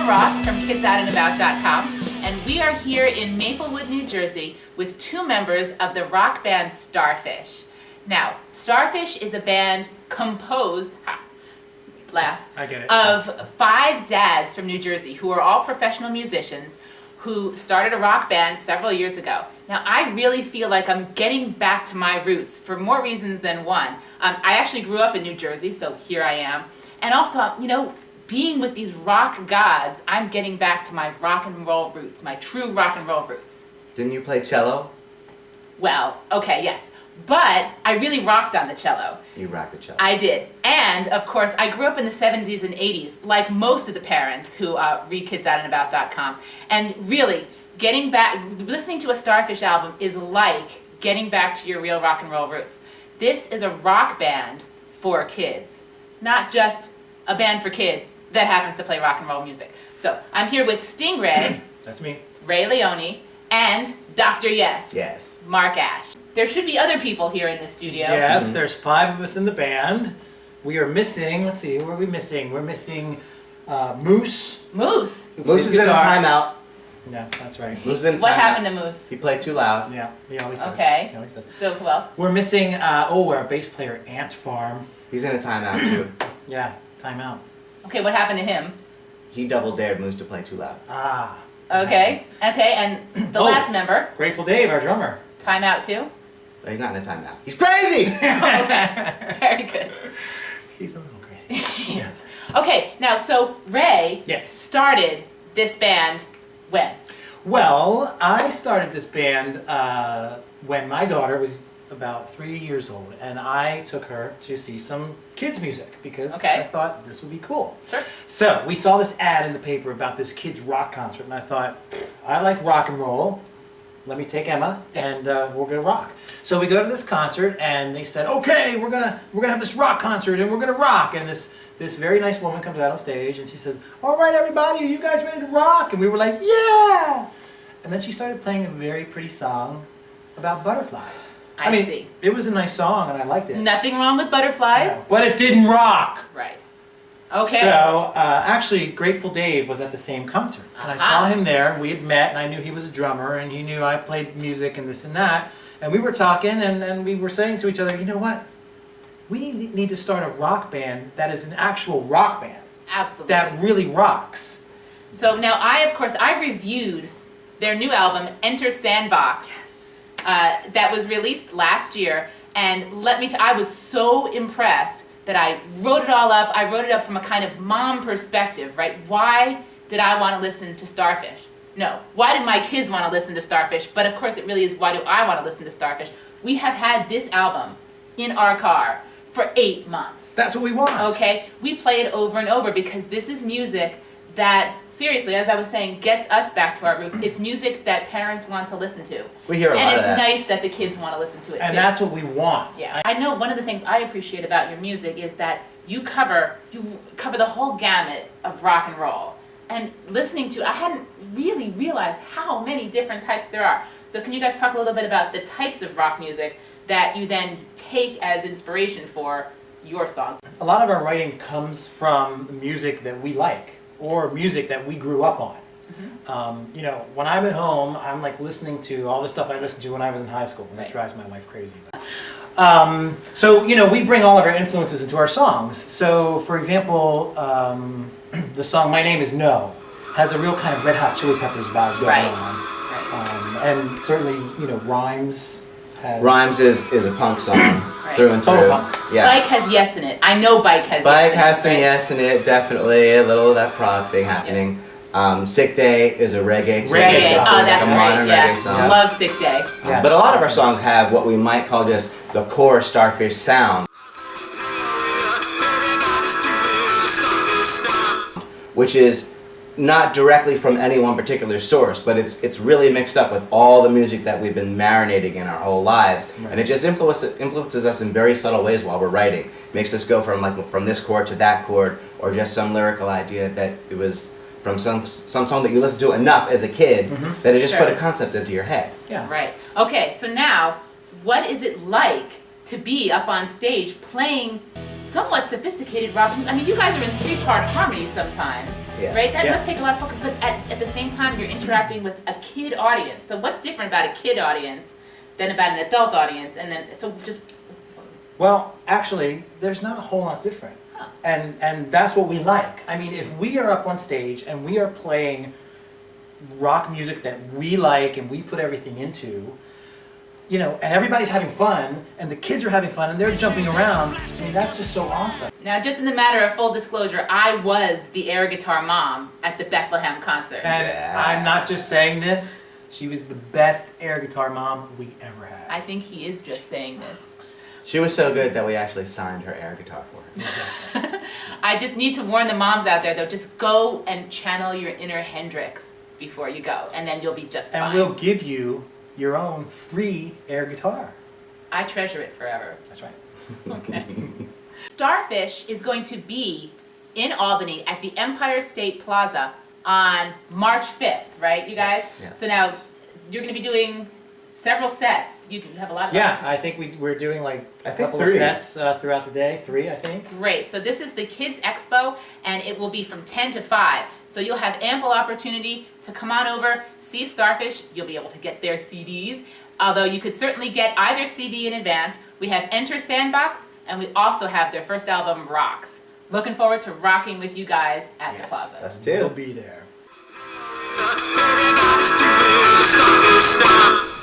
Ross from KidsOutandAbout.com, and we are here in Maplewood, New Jersey with two members of the rock band StarFish. Now, StarFish is a band composed, laugh, I get it. of 5 dads from New Jersey who are all professional musicians who started a rock band several years ago. Now, I really feel like I'm getting back to my roots for more reasons than one. I actually grew up in New Jersey, so here I am. And also, being with these rock gods, I'm getting back to my rock and roll roots, my true rock and roll roots. Didn't you play cello? Well, okay, yes. But I really rocked on the cello. You rocked the cello. I did. And, of course, I grew up in the 70s and 80s, like most of the parents who read KidsOutandAbout.com. And really, getting back, listening to a StarFish album is like getting back to your real rock and roll roots. This is a rock band for kids, not just a band for kids that happens to play rock and roll music. So I'm here with Stingray, That's me. Ray Leone, and Dr. Yes, Yes. Mark Ash. There should be other people here in the studio. Yes, there's 5 of us in the band. We are missing, let's see, who are we missing? We're missing Moose. Moose. Who Moose plays is in a guitar. timeout. Yeah, that's right. Moose is in a What timeout. happened to Moose? He played too loud. Yeah, he always does. Okay. He always does. So who else? We're missing, our bass player, Ant Farm. He's in a timeout too. Yeah, timeout. Okay, what happened to him? He double dared Moose to play too loud. Ah. Okay, okay, and the Oh. last member, Grateful Dave, our drummer. timeout too? But he's not in a timeout. He's crazy! Okay, very good. He's a little crazy. Yes. Okay, now so Ray Yes. started this band when? Well, I started this band when my daughter was about 3 years old, and I took her to see some kids' music because Okay. I thought this would be cool. Sure. So we saw this ad in the paper about this kids' rock concert, and I thought, I like rock and roll. Let me take Emma, and we're gonna rock. So we go to this concert, and they said, okay, we're gonna have this rock concert, and we're gonna rock. And this very nice woman comes out on stage, and she says, all right, everybody, are you guys ready to rock? And we were like, yeah. And then she started playing a very pretty song about butterflies. I mean, see. it was a nice song, and I liked it. Nothing wrong with butterflies? No, but it didn't rock. Right. Okay. So, actually, Grateful Dave was at the same concert. And I saw him there, and we had met, and I knew he was a drummer, and he knew I played music and this and that. And we were talking, and we were saying to each other, you know what? We need to start a rock band that is an actual rock band. Absolutely. That really rocks. So now I reviewed their new album, Enter Sandbox. Yes. That was released last year, and I was so impressed that I wrote it all up. I wrote it up from a kind of mom perspective, right? Why did I want to listen to StarFish? No, why did my kids want to listen to StarFish? But of course it really is, why do I want to listen to StarFish? We have had this album in our car for 8 months. That's what we want. Okay, we play it over and over because this is music that, seriously, as I was saying, gets us back to our roots. It's music that parents want to listen to. We hear a lot And of it's that. nice that the kids want to listen to it And too. that's what we want. Yeah, I know one of the things I appreciate about your music is that you cover the whole gamut of rock and roll. And listening to, I hadn't really realized how many different types there are. So can you guys talk a little bit about the types of rock music that you then take as inspiration for your songs? A lot of our writing comes from the music that we like, or music that we grew up on. When I'm at home, I'm like listening to all the stuff I listened to when I was in high school, and that Right. drives my wife crazy. We bring all of our influences into our songs. So, for example, the song "My Name Is No" has a real kind of Red Hot Chili Peppers vibe going Right. on, Right. and certainly, Rhymes has Rhymes is a punk song Right. through and Total through. punk. Yeah. Bike has yes in it. I know Bike has Bike yes has in some it. Right? yes in it, definitely. A little of that prog thing happening. Sick Day is a reggae song. Reggae. Reggae. It's Oh, like that's a right. modern Yeah. reggae song. Love Sick Day. Yeah. But a lot of our songs have what we might call just the core StarFish sound, which is not directly from any one particular source, but it's really mixed up with all the music that we've been marinating in our whole lives, Right. and it just influences us in very subtle ways while we're writing. Makes us go from this chord to that chord, or just some lyrical idea that it was from some song that you listened to enough as a kid that it just Sure. put a concept into your head. Yeah. Right. Okay, so now, what is it like to be up on stage playing somewhat sophisticated rock music? I mean, you guys are in 3-part harmony sometimes. Yeah. right? That Yes. must take a lot of focus, but at the same time, you're interacting with a kid audience. So what's different about a kid audience than about an adult audience? And then, so just, Well, actually, there's not a whole lot different. Huh. And that's what we like. I mean, if we are up on stage and we are playing rock music that we like and we put everything into, you know, and everybody's having fun and the kids are having fun and they're jumping around, I mean, that's just so awesome. now just in the matter of full disclosure, I was the air guitar mom at the Bethlehem concert. And Yeah. I'm not just saying this, she was the best air guitar mom we ever had. I think he is just saying this. She was so good that we actually signed her air guitar for her. I just need to warn the moms out there though, just go and channel your inner Hendrix before you go, and then you'll be just fine. And we'll give you your own free air guitar. I treasure it forever. That's right. Okay. StarFish is going to be in Albany at the Empire State Plaza on March 5th, right, you guys? Yes. Yes. So now you're going to be doing several sets. You have a lot of Yeah, I think we're doing like I a think couple 3. of sets throughout the day. 3, I think. Great. So this is the Kids Expo, and it will be from 10 to 5. So you'll have ample opportunity to come on over, see StarFish. You'll be able to get their CDs, although you could certainly get either CD in advance. We have Enter Sandbox, and we also have their first album, Rocks. Looking forward to rocking with you guys at the Plaza. Us We'll too. be there. Everybody's doing the StarFish stuff.